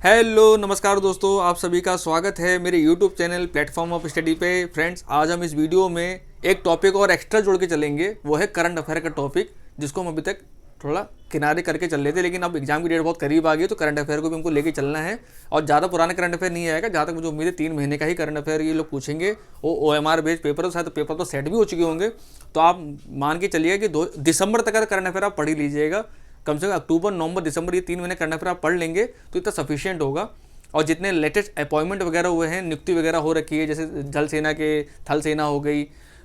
Hello नमस्कार दोस्तों, आप सभी का स्वागत है मेरे YouTube channel platform of study पे। फ्रेंड्स, आज हम इस वीडियो में एक टॉपिक और एक्स्ट्रा जोड़ के चलेंगे, वो है करंट अफेयर का टॉपिक, जिसको हम अभी तक थोड़ा किनारे करके चल रहे थे, लेकिन अब एग्जाम की डेट बहुत करीब आ गई तो करंट अफेयर को भी हमको लेके चलना है। और ज़्यादा पुराना करंट अफेयर नहीं आएगा, जहाँ तक मुझे उम्मीद है 3 महीने का ही करंट अफेयर ये लोग पूछेंगे। वो OMR बेस्ड पेपर है, शायद पेपर तो सेट भी हो चुके होंगे। तो आप मान के चलिए कि 2 दिसंबर तक का करंट अफेयर आप पढ़ ही लीजिएगा। कम से कम अक्टूबर, नवंबर, दिसंबर, ये 3 महीने करंट अफेयर आप पढ़ लेंगे तो इतना सफिशियंट होगा। और जितने लेटेस्ट अपॉइंटमेंट वगैरह हुए हैं, नियुक्ति वगैरह हो रखी है, जैसे जल सेना के थल सेना हो गई,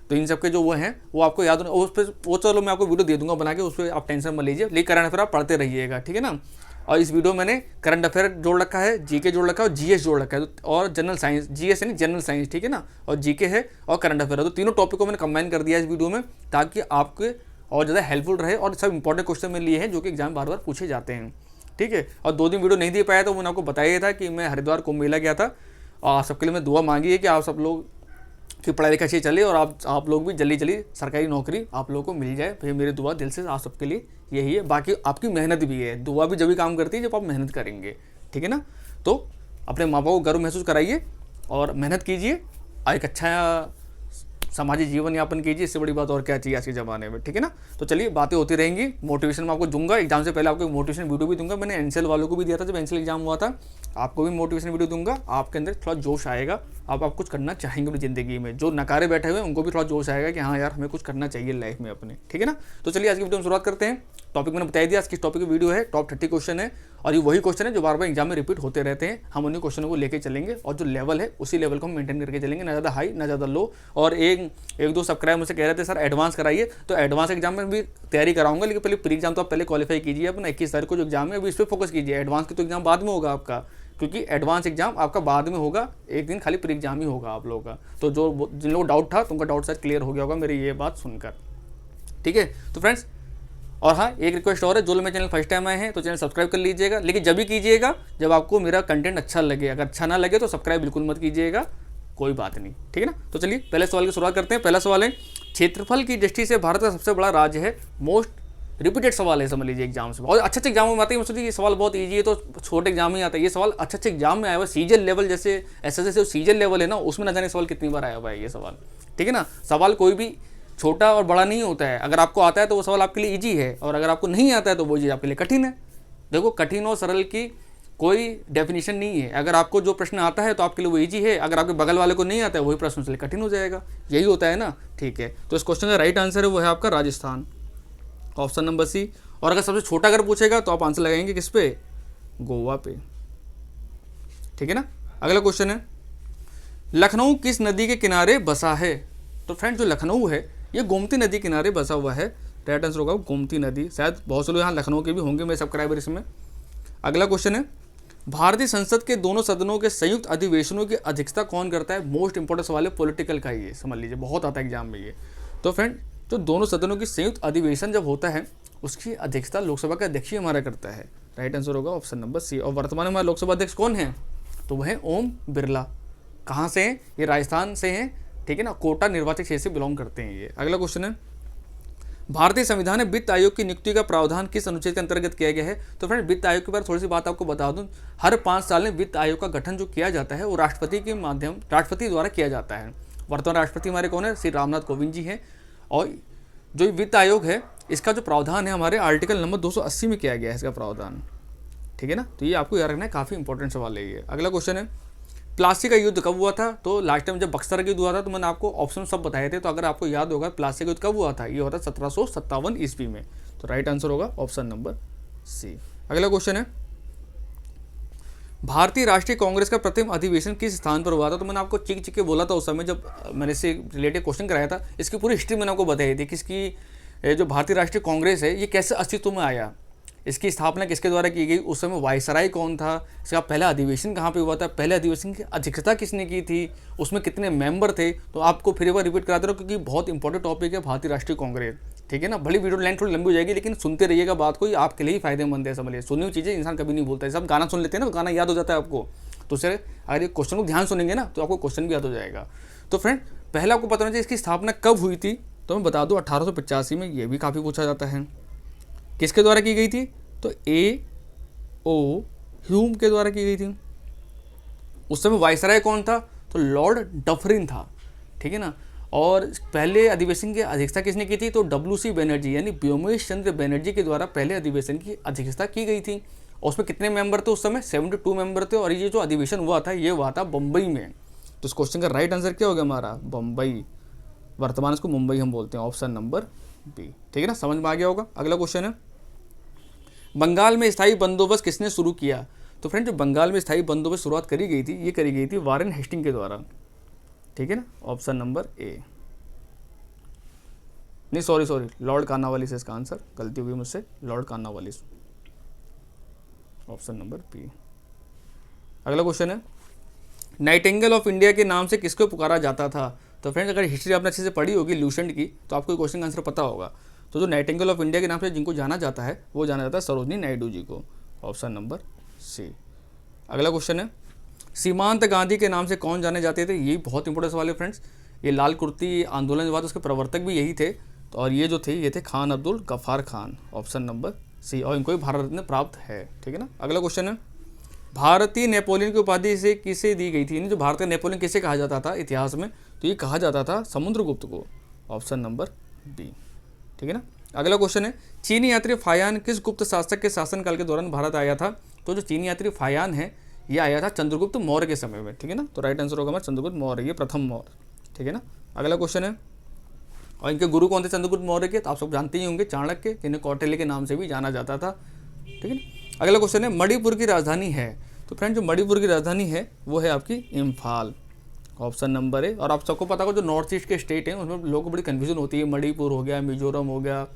तो इन सब के जो वो हैं वो आपको याद होना। उस पर वो चलो मैं आपको वीडियो दे दूंगा बना के, उस पर आप टेंशन मत लीजिए, लेकिन करंट अफेयर आप पढ़ते रहिएगा, ठीक है ना। और इस वीडियो मैंने करंट अफेयर जोड़ रखा है, जीके जोड़ रखा है और जीएस जोड़ रखा है, और जनरल साइंस, जीएस यानी जनरल साइंस, ठीक है ना, और जीके है और करंट अफेयर है। तो तीनों टॉपिक को मैंने कंबाइन कर दिया इस वीडियो में, ताकि आपके और ज़्यादा हेल्पफुल रहे। और सब इंपॉर्टेंट क्वेश्चन में लिए हैं जो कि एग्जाम बार बार पूछे जाते हैं, ठीक है। और 2 दिन वीडियो नहीं दे पाया तो मैंने आपको बताया था कि मैं हरिद्वार कुंभ मेला गया था, और सबके लिए मैं दुआ मांगी है कि आप सब लोग की पढ़ाई लिखाई अच्छी चले और आप लोग भी जल्दी जल्दी सरकारी नौकरी आप लोगों को मिल जाए। फिर मेरी दुआ दिल से आप सबके लिए यही है। बाकी आपकी मेहनत भी है, दुआ भी जब भी काम करती है जब आप मेहनत करेंगे, ठीक है ना। तो अपने माँ बाप को गर्व महसूस कराइए और मेहनत कीजिए, एक अच्छा सामाजिक जीवन यापन कीजिए। इससे बड़ी बात और क्या चाहिए आज के ज़माने में, ठीक है ना। तो चलिए, बातें होती रहेंगी। मोटिवेशन मैं आपको दूंगा, एग्जाम से पहले आपको मोटिवेशन वीडियो भी दूंगा। मैंने एनसीएल वालों को भी दिया था जब एनसीएल एग्जाम हुआ था, आपको भी मोटिवेशन वीडियो दूंगा। आपके अंदर थोड़ा जोश आएगा, आप कुछ करना चाहेंगे अपनी ज़िंदगी में। जो नकारे बैठे हुए हैं उनको भी थोड़ा जोश आएगा कि हाँ यार, हमें कुछ करना चाहिए लाइफ में अपने, ठीक है ना। तो चलिए आज की वीडियो में शुरुआत करते हैं। टॉपिक मैंने बता दिया, आज किस टॉपिक की वीडियो है। टॉप 30 क्वेश्चन है, और ये वही क्वेश्चन है जो बार बार एग्जाम में रिपीट होते रहते हैं। हम उन्हीं क्वेश्चनों को लेके चलेंगे, और जो लेवल है उसी लेवल को हम मेंटेन करके चलेंगे, ना ज़्यादा हाई ना ज़्यादा लो। और एक दो सब्सक्राइब मुझसे कह रहे थे सर एडवांस कराइए, तो एडवांस एग्जाम में भी तैयारी कराऊंगा, लेकिन पहले प्री एग्जाम तो आप पहले क्वालिफाई कीजिए अपना। 21 तारीख को जो एग्जाम है अभी इस पर फोकस कीजिए। एडवांस की तो एग्जाम बाद में होगा आपका, क्योंकि एडवांस एग्जाम आपका बाद में होगा, एक दिन खाली प्री एग्जाम ही होगा आप लोगों का। तो जो जिन लोगों को डाउट था, तो उनका डाउट शायद क्लियर हो गया होगा मेरी ये बात सुनकर, ठीक है। तो फ्रेंड्स, और हाँ, एक रिक्वेस्ट और है, जो लोग मेरे चैनल फर्स्ट टाइम आए हैं तो चैनल सब्सक्राइब कर लीजिएगा, लेकिन जब भी कीजिएगा जब आपको मेरा कंटेंट अच्छा लगे। अगर अच्छा ना लगे तो सब्सक्राइब बिल्कुल मत कीजिएगा, कोई बात नहीं, ठीक है ना। तो चलिए पहले सवाल की शुरुआत करते हैं। पहला सवाल है, क्षेत्रफल की दृष्टि से भारत का सबसे बड़ा राज्य है। मोस्ट रिपीटेड सवाल है, समझ लीजिए एग्जाम से, और अच्छे एग्जाम में आते हैं। मुझे ये सवाल बहुत ईजी है तो छोटे एग्जाम में आता है। ये सवाल अच्छे एग्जाम में आया हुआ, सीजन लेवल, जैसे SSC सीजन लेवल है ना, उसमें न जाने सवाल कितनी बार आया हुआ है ये सवाल, ठीक है ना। सवाल कोई भी छोटा और बड़ा नहीं होता है। अगर आपको आता है तो वो सवाल आपके लिए इजी है, और अगर आपको नहीं आता है तो वो चीज़ आपके लिए कठिन है। देखो, कठिन और सरल की कोई डेफिनेशन नहीं है। अगर आपको जो प्रश्न आता है तो आपके लिए वो इजी है, अगर आपके बगल वाले को नहीं आता है वही प्रश्न उसके लिए कठिन हो जाएगा। यही होता है ना, ठीक है। तो इस क्वेश्चन का राइट आंसर है वो है आपका राजस्थान, ऑप्शन नंबर सी। और अगर सबसे छोटा अगर पूछेगा तो आप आंसर लगाएंगे किस पे, गोवा पे, ठीक है ना। अगला क्वेश्चन है, लखनऊ किस नदी के किनारे बसा है। तो फ्रेंड, जो लखनऊ है ये गोमती नदी किनारे बसा हुआ है। राइट आंसर होगा गोमती नदी। शायद बहुत से लोग यहाँ लखनऊ के भी होंगे मेरे सब्सक्राइबर इसमें। अगला क्वेश्चन है, भारतीय संसद के दोनों सदनों के संयुक्त अधिवेशनों की अध्यक्षता कौन करता है। मोस्ट इंपॉर्टेंट सवाल है, पॉलिटिकल का, ये समझ लीजिए, बहुत आता है एग्जाम में ये। तो फ्रेंड, जो दोनों सदनों की संयुक्त अधिवेशन जब होता है उसकी अध्यक्षता लोकसभा का अध्यक्ष ही हमारा करता है। राइट आंसर होगा ऑप्शन नंबर सी। और वर्तमान में हमारे लोकसभा अध्यक्ष कौन है, तो वह है ओम बिरला। कहाँ से हैं, ये राजस्थान से हैं, ठीक है ना, कोटा निर्वाचक क्षेत्र से बिलोंग करते हैं ये। अगला क्वेश्चन है, भारतीय संविधान में वित्त आयोग की नियुक्ति का प्रावधान किस अनुच्छेद के अंतर्गत किया गया है। तो फ्रेंड, वित्त आयोग के बारे में थोड़ी सी बात आपको बता दूं। हर 5 साल में वित्त आयोग का गठन जो किया जाता है वो राष्ट्रपति द्वारा किया जाता है। वर्तमान राष्ट्रपति हमारे कौन है, श्री रामनाथ कोविंद जी हैं। और जो वित्त आयोग है इसका जो प्रावधान है हमारे आर्टिकल नंबर 280 में किया गया है इसका प्रावधान, ठीक है ना। तो ये आपको याद रखना है, काफ़ी इंपॉर्टेंट सवाल है ये। अगला क्वेश्चन है, प्लासी का युद्ध कब हुआ था। तो लास्ट टाइम जब बक्सर का युद्ध हुआ था तो मैंने आपको ऑप्शन सब बताए थे। तो अगर आपको याद होगा प्लासी का युद्ध कब हुआ था, ये हुआ था 1757 ईस्वी में। तो राइट आंसर होगा ऑप्शन नंबर सी। अगला क्वेश्चन है, भारतीय राष्ट्रीय कांग्रेस का प्रथम अधिवेशन किस स्थान पर हुआ था। तो मैंने आपको चिक चिक के बोला था उस समय जब मैंने इससे रिलेटेड क्वेश्चन कराया था। इसकी पूरी हिस्ट्री मैंने आपको बताई थी कि इसकी जो भारतीय राष्ट्रीय कांग्रेस है ये कैसे अस्तित्व में आया, इसकी स्थापना किसके द्वारा की गई, उस समय वायसराय कौन था, इसका पहला अधिवेशन कहाँ पे हुआ था, पहले अधिवेशन की अध्यक्षता किसने की थी, उसमें कितने मेंबर थे। तो आपको फिर एक बार रिपीट कराते रहो, क्योंकि बहुत इंपॉर्टेंट टॉपिक है भारतीय राष्ट्रीय कांग्रेस, ठीक है ना। भले वीडियो लाइन थोड़ी लंबी हो जाएगी, लेकिन सुनते रहिएगा बात को, आपके लिए ही फायदेमंद है। समझिए, सुनी हुई चीज़ें इंसान कभी नहीं भूलता है। सब गाना सुन लेते हैं ना तो गाना याद हो जाता है आपको, तो सर अगर ये क्वेश्चन को ध्यान सुनेंगे ना तो आपको क्वेश्चन भी याद हो जाएगा। तो फ्रेंड, पहले आपको पता होना चाहिए इसकी स्थापना कब हुई थी। तो मैं बता दूं 1885 में, ये भी काफ़ी पूछा जाता है। किसके द्वारा की गई थी, तो A.O. ह्यूम के द्वारा की गई थी। उस समय वायसराय कौन था? तो लॉर्ड डफरिन था, ठीक है ना। और पहले अधिवेशन की अध्यक्षता किसने की थी? तो डब्ल्यू.सी. बनर्जी यानी व्योमेश चंद्र बनर्जी के द्वारा पहले अधिवेशन की अध्यक्षता की गई थी। और उसमें कितने मेंबर थे उस समय? 72 मेंबर थे। और ये जो अधिवेशन हुआ था ये हुआ था बम्बई में। तो इस क्वेश्चन का राइट आंसर क्या हो गया हमारा? बम्बई। वर्तमान इसको मुंबई हम बोलते हैं, ऑप्शन नंबर बी, ठीक है ना। समझ में आ गया होगा। अगला क्वेश्चन है, बंगाल में स्थायी बंदोबस्त किसने शुरू किया? तो फ्रेंड, जो बंगाल में स्थायी बंदोबस्त शुरुआत करी गई थी, ये करी गई थी वारेन हेस्टिंग के द्वारा, ठीक है ना। ऑप्शन नंबर ए, नहीं सॉरी, लॉर्ड कार्नवालिस है इसका आंसर, गलती हुई मुझसे, Lord Cornwallis, option number B. अगला क्वेश्चन है, नाइटिंगेल ऑफ इंडिया के नाम से किसको पुकारा जाता था? तो फ्रेंड्स, अगर हिस्ट्री आपने अच्छे से पढ़ी होगी लूसेंट की, तो आपको क्वेश्चन का आंसर पता होगा। तो जो नाइटिंगेल ऑफ इंडिया के नाम से जिनको जाना जाता है वो जाना जाता है सरोजनी नायडू जी को, ऑप्शन नंबर सी। अगला क्वेश्चन है, सीमांत गांधी के नाम से कौन जाने जाते थे? ये बहुत इंपॉर्टेंट सवाल है फ्रेंड्स। ये लाल कुर्ती आंदोलन के बाद उसके प्रवर्तक भी यही थे, तो और ये जो थे ये थे Khan Abdul Ghaffar Khan, option number C. और इनको भी भारत रत्न प्राप्त है, ठीक है ना। अगला क्वेश्चन है, भारतीय नेपोलियन की उपाधि से किसे दी गई थी? यानी जो भारतीय नेपोलियन किसे कहा जाता था इतिहास में? तो ये कहा जाता था समुद्रगुप्त को, ऑप्शन नंबर बी, ठीक है ना। अगला क्वेश्चन है, चीनी यात्री फायान किस गुप्त शासक के शासनकाल के दौरान भारत आया था? तो जो चीनी यात्री फायान है ये आया था चंद्रगुप्त मौर्य के समय में, ठीक है ना। तो राइट आंसर होगा हमारा चंद्रगुप्त मौर्य, ये प्रथम मौर्य, ठीक है ना। अगला क्वेश्चन है, और इनके गुरु कौन थे चंद्रगुप्त मौर्य के? तो आप सब जानते ही होंगे, चाणक्य, जिन्हें कौटिल्य के नाम से भी जाना जाता था, ठीक है ना। अगला क्वेश्चन है, मणिपुर की राजधानी है? तो फ्रेंड, जो मणिपुर की राजधानी है वो है आपकी इम्फाल, ऑप्शन नंबर ए। और आप सबको पता होगा जो नॉर्थ ईस्ट के स्टेट हैं उसमें लोगों को बड़ी कन्फ्यूजन होती है, मणिपुर हो गया, मिजोरम हो गया,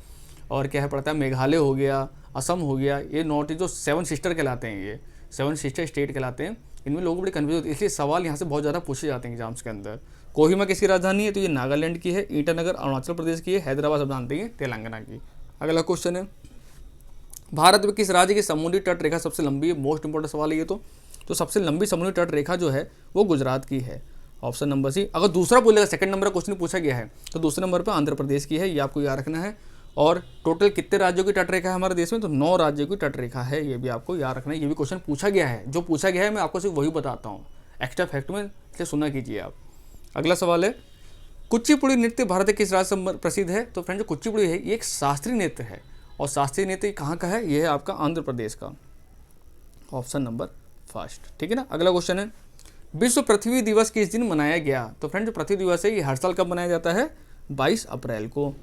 और क्या है पड़ता है मेघालय हो गया, असम हो गया, ये नॉर्थ ईस्ट जो 7 सिस्टर कहलाते हैं, ये 7 सिस्टर स्टेट कहलाते हैं, इनमें लोगों को बड़ी कन्फ्यूजन होती है, इसलिए सवाल यहाँ से बहुत ज़्यादा पूछे जाते हैं एग्जाम्स के अंदर। कोहिमा किसकी राजधानी है? तो ये नागालैंड की है। ईटानगर अरुणाचल प्रदेश की है। हैदराबाद सब जानते हैं तेलंगाना की। अगला क्वेश्चन है, भारत में किस राज्य की समुद्री तट रेखा सबसे लंबी है? मोस्ट इंपॉर्टेंट सवाल है ये तो सबसे लंबी समुद्री तट रेखा जो है वो गुजरात की है, ऑप्शन नंबर सी। अगर दूसरा बोलेगा, सेकंड नंबर का क्वेश्चन पूछा गया है, तो दूसरे नंबर पर आंध्र प्रदेश की है, ये आपको याद रखना है। और टोटल कितने राज्यों की तट रेखा है हमारे देश में? तो 9 राज्यों की तट रेखा है, ये भी आपको याद रखना है। ये भी क्वेश्चन पूछा गया है, जो पूछा गया है मैं आपको सिर्फ वही बताता हूँ, एक्स्ट्रा फैक्ट में से सुना कीजिए आप। अगला सवाल है, कुचिपुड़ी नृत्य भारत के किस राज्य से प्रसिद्ध है? तो फ्रेंड, जो कुचिपुड़ी है ये एक शास्त्रीय नृत्य है, और शास्त्रीय नृत्य कहाँ का है? ये है आपका आंध्र प्रदेश का, ऑप्शन नंबर फर्स्ट, ठीक है ना। अगला क्वेश्चन है, विश्व पृथ्वी दिवस किस दिन मनाया गया? तो फ्रेंड, जो पृथ्वी दिवस है ये हर साल कब मनाया जाता है? 22 अप्रैल को।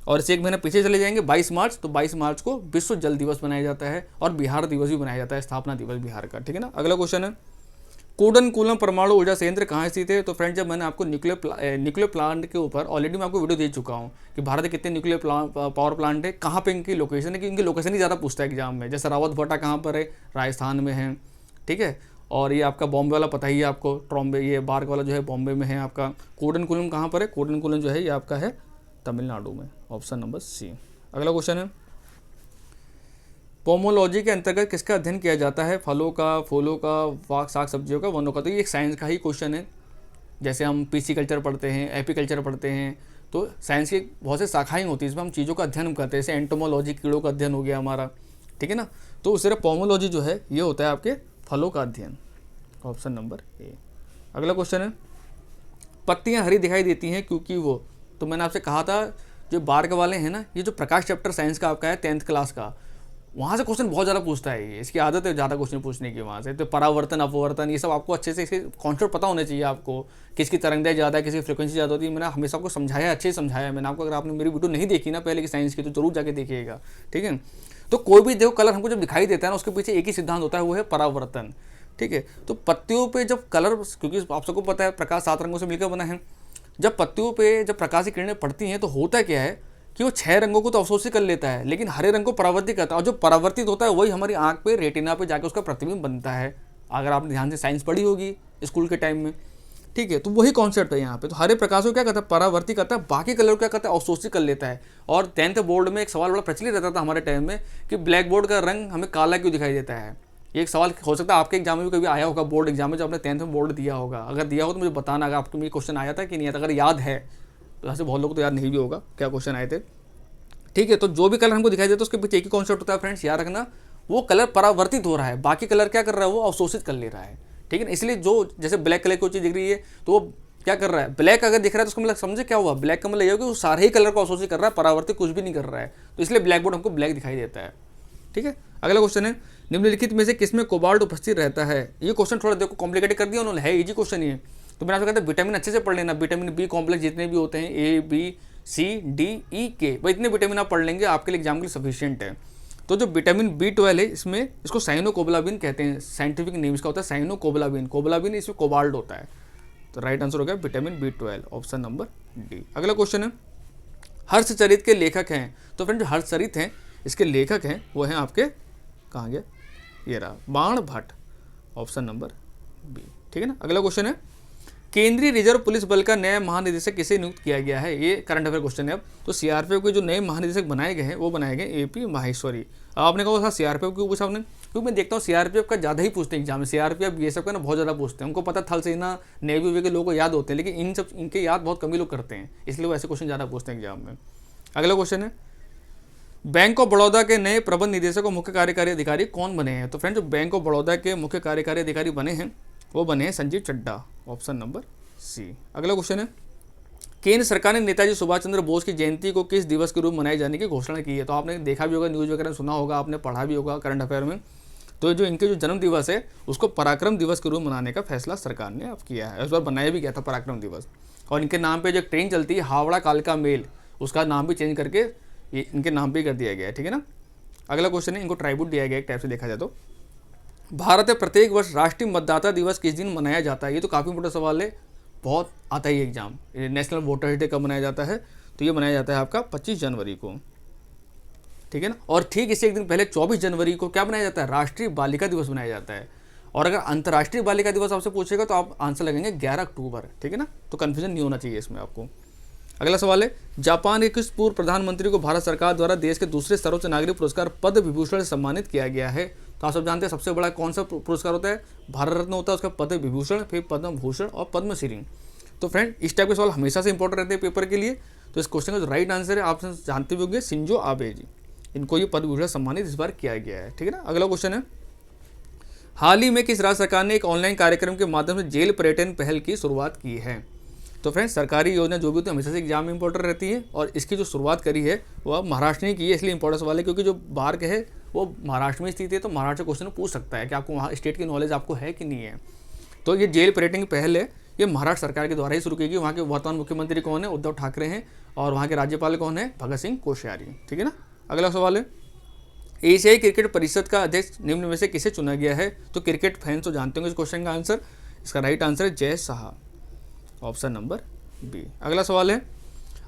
और इसे एक महीना पीछे चले जाएंगे 22 मार्च, तो 22 मार्च को विश्व जल दिवस मनाया जाता है, और बिहार दिवस भी मनाया जाता है, स्थापना दिवस बिहार का, ठीक है ना। अगला क्वेश्चन है, कूडनकुलम परमाणु ऊर्जा संयंत्र कहाँ स्थित है? तो फ्रेंड, जब मैंने आपको न्यूक्लियर प्लांट के ऊपर ऑलरेडी मैं आपको वीडियो दे चुका हूँ कि भारत के कितने न्यूक्लियर पावर प्लांट है, कहाँ पे इनकी लोकेशन है, कि इनकी लोकेशन ही ज़्यादा पूछता है एग्जाम में। जैसे रावत भट्टा कहाँ पर है? राजस्थान में है, ठीक है। और ये आपका बॉम्बे वाला पता ही है आपको, ट्रॉम्बे, ये बार्क वाला जो है बॉम्बे में है आपका। कूडनकुलम कहाँ पर है? कूडनकुलम जो है ये आपका है तमिलनाडु में, ऑप्शन नंबर सी। अगला क्वेश्चन है, पोमोलॉजी के अंतर्गत किसका अध्ययन किया जाता है? फलों का, फूलों का, साग सब्जियों का, वनों का। तो ये एक साइंस का ही क्वेश्चन है। जैसे हम पीसी कल्चर पढ़ते हैं, एपीकल्चर पढ़ते हैं, तो साइंस की बहुत से शाखाएं होती हैं, इसमें हम चीज़ों का अध्ययन करते हैं। जैसे एंटोमोलॉजी कीड़ों का अध्ययन हो गया हमारा, ठीक है ना। तो उस तरह पोमोलॉजी जो है ये होता है आपके फलों का अध्ययन, ऑप्शन नंबर ए। अगला क्वेश्चन है, पत्तियाँ हरी दिखाई देती हैं क्योंकि वो। तो मैंने आपसे कहा था जो बार्क वाले हैं ना, ये जो प्रकाश चैप्टर साइंस का आपका है 10th क्लास का, वहाँ से क्वेश्चन बहुत ज़्यादा पूछता है, ये इसकी आदत है ज़्यादा क्वेश्चन पूछने की वहाँ से। तो परावर्तन, अपवर्तन, ये सब आपको अच्छे से इसके कॉन्सेप्ट पता होने चाहिए आपको, किसकी तरंगदैर्घ्य ज़्यादा है, किसकी फ्रिक्वेंसी ज़्यादा होती है। मैंने हमेशा आपको समझाया, अच्छे से समझाया मैंने आपको। अगर आपने मेरी वीडियो नहीं देखी ना पहले की साइंस की, तो जरूर जाके देखिएगा, ठीक है। तो कोई भी देखो कलर हमको जब दिखाई देता है ना, उसके पीछे एक ही सिद्धांत होता है, वो है परावर्तन, ठीक है। तो पत्तियों पे जब कलर, क्योंकि आप सबको पता है प्रकाश 7 रंगों से मिलकर बना है, जब पत्तियों पे जब प्रकाश की किरणें पड़ती हैं तो होता क्या है कि वो 6 रंगों को तो अवशोषित कर लेता है, लेकिन हरे रंग को परावर्तित करता है, और जो परावर्तित होता है वही हमारी आंख पे, रेटिना पे जाकर उसका प्रतिबिंब बनता है। अगर आपने ध्यान से साइंस पढ़ी होगी स्कूल के टाइम में, ठीक है। तो वही कॉन्सेप्ट है यहाँ पे। तो हरे प्रकाश को क्या करता है? परावर्तित करता है, बाकी कलर को क्या करता है? अवशोषित कर लेता है। और 10th बोर्ड में एक सवाल बड़ा प्रचलित रहता था हमारे टाइम में कि ब्लैक बोर्ड का रंग हमें काला क्यों दिखाई देता है। ये एक सवाल हो सकता है आपके एग्जाम में भी कभी आया होगा, बोर्ड एग्जाम में, जो आपने 10th में बोर्ड दिया होगा। अगर दिया हो तो मुझे बताना, अगर आपको ये क्वेश्चन आया था कि नहीं आता। अगर याद है तो ऐसे बहुत लोग तो याद नहीं भी होगा क्या क्वेश्चन आए थे, ठीक है। तो जो भी कलर हमको दिखाई देता है उसके पीछे एक ही कॉन्सेप्ट होता है फ्रेंड्स, याद रखना, वो कलर परावर्तित हो रहा है, बाकी कलर क्या कर रहा है, वो अवशोषित कर ले रहा है, ठीक है ना। इसलिए जो जैसे ब्लैक कलर की कोई चीज़ दिख रही है तो वो क्या कर रहा है, ब्लैक अगर दिख रहा है तो उसका मतलब समझे क्या हुआ, ब्लैक का मतलब ये हो कि वो सारे ही कलर को अवशोषित कर रहा है, परावर्तित कुछ भी नहीं कर रहा है, तो इसलिए ब्लैक बोर्ड हमको ब्लैक दिखाई देता है, ठीक है। अगला क्वेश्चन है, निम्नलिखित में से किसमें कोबाल्ट उपस्थित रहता है। ये क्वेश्चन थोड़ा देखो कॉम्प्लिकेटेड कर दिया उन्होंने, है इजी क्वेश्चन ही है। तो मैंने आपसे कहता है विटामिन अच्छे से पढ़ लेना, विटामिन बी कॉम्प्लेक्स जितने भी होते हैं, A B C D E के, भाई इतने विटामिन आप पढ़ लेंगे आपके लिए एग्जाम के लिए सफिशियंट है। तो जो विटामिन B12 है इसमें, इसको साइनोकोबालामिन कहते हैं, साइंटिफिक नेम इसका होता है साइनोकोबालामिन, कोबालामिन इसमें कोबाल्ट होता है। तो राइट आंसर हो गया vitamin B12, option number D. अगला क्वेश्चन है, हर्षचरित के लेखक हैं। तो फ्रेंड जो हर्षचरित हैं इसके लेखक हैं वो हैं आपके, कहाँ गया, ये रहा, बाण भट्ट, ऑप्शन नंबर बी, ठीक है ना। अगला क्वेश्चन है, केंद्रीय रिजर्व पुलिस बल का नया महानिदेशक किसे नियुक्त किया गया है। ये करंट अफेयर क्वेश्चन है। अब तो सीआरपीएफ के जो नए महानिदेशक बनाए गए हैं वो बनाए गए AP माहेश्वरी। आपने कहा सीआरपीएफ क्यों पूछा आपने, क्योंकि मैं देखता हूँ सीआरपीएफ का ज़्यादा ही पूछते हैं एग्जाम में, सीआरपीएफ ये सब का ना बहुत ज़्यादा पूछते हैं। हमको पता थल सेना नेवी वे के लोगों को याद होते हैं, लेकिन इनके याद बहुत कम ही लोग करते हैं, इसलिए वो ऐसे क्वेश्चन ज़्यादा पूछते हैं एग्जाम में। अगला क्वेश्चन है, बैंक ऑफ बड़ौदा के नए प्रबंध निदेशक और मुख्य कार्यकारी अधिकारी कौन बने हैं। तो फ्रेंड जो बैंक ऑफ बड़ौदा के मुख्य कार्यकारी अधिकारी बने हैं वो बने हैं Sanjeev Chadha, option number C. अगला क्वेश्चन है, केंद्र सरकार ने नेताजी सुभाष चंद्र बोस की जयंती को किस दिवस के रूप में मनाए जाने की घोषणा की है। तो आपने देखा भी होगा, न्यूज़ वगैरह सुना होगा, आपने पढ़ा भी होगा करंट अफेयर में। तो जो इनके जो जन्म दिवस है उसको पराक्रम दिवस के रूप में मनाने का फैसला सरकार ने अब किया है। इस बार बनाया भी गया था पराक्रम दिवस, और इनके नाम पे जो ट्रेन चलती है हावड़ा कालका मेल, उसका नाम भी चेंज करके ये इनके नाम पे कर दिया गया है, ठीक है ना। अगला क्वेश्चन है, इनको ट्राइब्यूट दिया गया एक टाइप से देखा जाए तो। भारत में प्रत्येक वर्ष राष्ट्रीय मतदाता दिवस किस दिन मनाया जाता है। ये तो काफ़ी इंपॉर्टेंट सवाल है, बहुत आता है एग्जाम। नेशनल वोटर डे कब मनाया जाता है, तो ये मनाया जाता है आपका 25 जनवरी को, ठीक है ना। और ठीक इससे एक दिन पहले 24 जनवरी को क्या बनाया जाता है, राष्ट्रीय बालिका दिवस मनाया जाता है। और अगर अंतर्राष्ट्रीय बालिका दिवस आपसे पूछेगा तो आप आंसर लगेंगे 11 अक्टूबर, ठीक है ना। तो कन्फ्यूजन नहीं होना चाहिए इसमें आपको। अगला सवाल है, जापान के किस पूर्व प्रधानमंत्री को भारत सरकार द्वारा देश के दूसरे सर्वोच्च नागरिक पुरस्कार पद्म विभूषण से सम्मानित किया गया है। तो आप सब जानते हैं सबसे बड़ा कौन सा पुरस्कार होता है, भारत रत्न होता है, उसका पद्म विभूषण, फिर पद्म भूषण और पद्मश्री। तो फ्रेंड इस टाइप के सवाल हमेशा से इंपॉर्टेंट रहते हैं पेपर के लिए। तो इस क्वेश्चन का जो राइट आंसर है आप जानते भी होंगे, शिंजो आबे जी, इनको ये पद्म विभूषण सम्मानित इस बार किया गया है, ठीक है ना। अगला क्वेश्चन है, हाल ही में किस राज्य सरकार ने एक ऑनलाइन कार्यक्रम के माध्यम से जेल पर्यटन पहल की शुरुआत की है। तो फ्रेंड्स सरकारी योजना जो भी होती है हमेशा से एग्जाम में इंपॉर्टेंट रहती है, और इसकी जो शुरुआत करी है वो अब महाराष्ट्र ने की है, इसलिए इंपॉर्टेंट सवाल है क्योंकि जो बाहर के है वो महाराष्ट्र में स्थित है। तो महाराष्ट्र क्वेश्चन पूछ सकता है कि आपको वहाँ स्टेट की नॉलेज आपको है कि नहीं है। तो ये जेल पर्यटन की पहल है, ये महाराष्ट्र सरकार के द्वारा ही शुरू की गई। वहाँ के वर्तमान मुख्यमंत्री कौन है, उद्धव ठाकरे हैं, और वहाँ के राज्यपाल कौन है, भगत सिंह कोश्यारी, ठीक है ना। अगला सवाल है, एशियाई क्रिकेट परिषद का अध्यक्ष निम्न में से किसे चुना गया है। तो क्रिकेट फैंस तो जानते होंगे इस क्वेश्चन का आंसर, इसका राइट आंसर है Jay Shah, option number B. अगला सवाल है,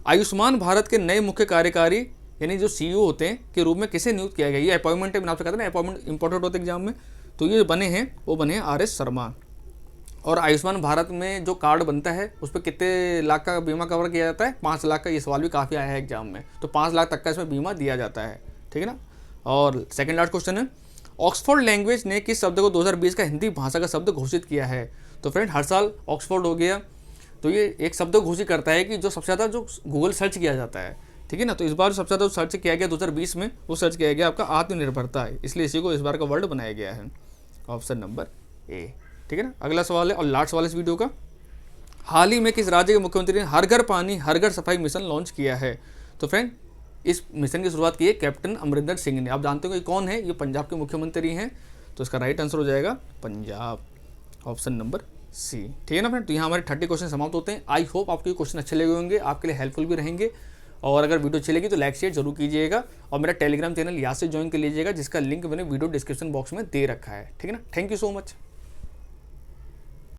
आयुष्मान भारत के नए मुख्य कार्यकारी यानी जो CEO होते हैं के रूप में किसे नियुक्त किया गया। ये अपॉइंटमेंट है, मैंने आपसे कहता ना अपॉइंटमेंट इंपॉर्टेंट होते हैं एग्जाम में। तो ये बने हैं, वो बने हैं RS शर्मा। और आयुष्मान भारत में जो कार्ड बनता है उस पर कितने लाख का बीमा कवर किया जाता है, 5 लाख का। ये सवाल भी काफ़ी आया है एग्जाम में, तो 5 लाख तक का इसमें बीमा दिया जाता है, ठीक है ना। और सेकंड लास्ट क्वेश्चन है, ऑक्सफोर्ड लैंग्वेज ने किस शब्द को 2020 का हिंदी भाषा का शब्द घोषित किया है। तो फ्रेंड हर साल ऑक्सफोर्ड हो गया, तो ये एक शब्द घोषित करता है कि जो सबसे ज़्यादा जो गूगल सर्च किया जाता है, ठीक है ना। तो इस बार सबसे ज़्यादा सर्च किया गया 2020 में, वो सर्च किया गया आपका आत्मनिर्भरता है, इसलिए इसी को इस बार का वर्ड बनाया गया है, ऑप्शन नंबर ए, ठीक है ना। अगला सवाल है और लास्ट सवाल इस वीडियो का, हाल ही में किस राज्य के मुख्यमंत्री ने हर घर पानी हर घर सफाई मिशन लॉन्च किया है। तो फ्रेंड इस मिशन की शुरुआत की है कैप्टन अमरिंदर सिंह ने। आप जानते हो कि कौन है, ये पंजाब के मुख्यमंत्री हैं। तो इसका राइट आंसर हो जाएगा पंजाब, ऑप्शन नंबर सी, ठीक है ना फ्रेंड। तो यहाँ हमारे 30 क्वेश्चन समाप्त होते हैं। आई होप आपको ये क्वेश्चन अच्छे लगे होंगे, आपके लिए हेल्पफुल भी रहेंगे। और अगर वीडियो अच्छी लगी तो लाइक शेयर जरूर कीजिएगा, और मेरा टेलीग्राम चैनल यहाँ से ज्वाइन कर लीजिएगा, जिसका लिंक मैंने वीडियो डिस्क्रिप्शन बॉक्स में दे रखा है, ठीक है ना। Thank you so much.